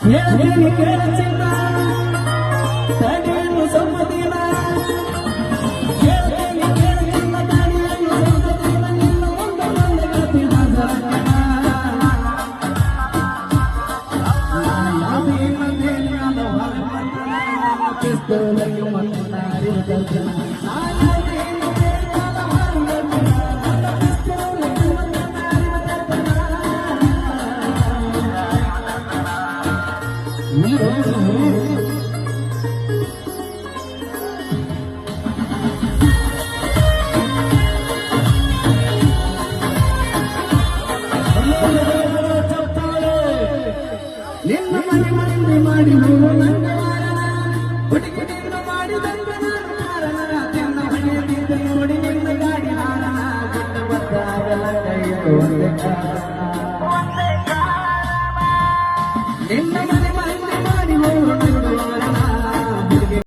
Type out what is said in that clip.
ಹೇಳ್ತೀನಿ ಕೇಳ ಚಿನ್ನ ತಡೆಯನ್ನು ಸಂಪದಿನ ಹೇಳ್ತೀನಿ ಕೇಳ ಚಿನ್ನ ತಡೆಯನ್ನು ಸಂಪದಿನ ನಿನ್ನ ಮುಂದೆ ಬಂದ ಗತಿ ಪಿಸ್ತೂಲಲ್ಲಿ ಮತ್ತು ನಾರಿನ ನಿನ್ನ ಮನೆ ಮಂದಿ ಮಾಡಿ ಹುಡುಗಿನಿಂದ ಮಾಡಿದಂಗ ನಾನು ಕಾರಣ ನಿನ್ನ ಮನೆಯಿಂದ ನೋಡಿ ನಿನ್ನ ಗಾಡಿ ಹಾರ ಬಿಟ್ಟು ಬರ್ತಾಗಲ್ಲ ಕೈಯಲ್ಲಿ ಒಂದೇ ಕಾರಣ ನಿನ್ನ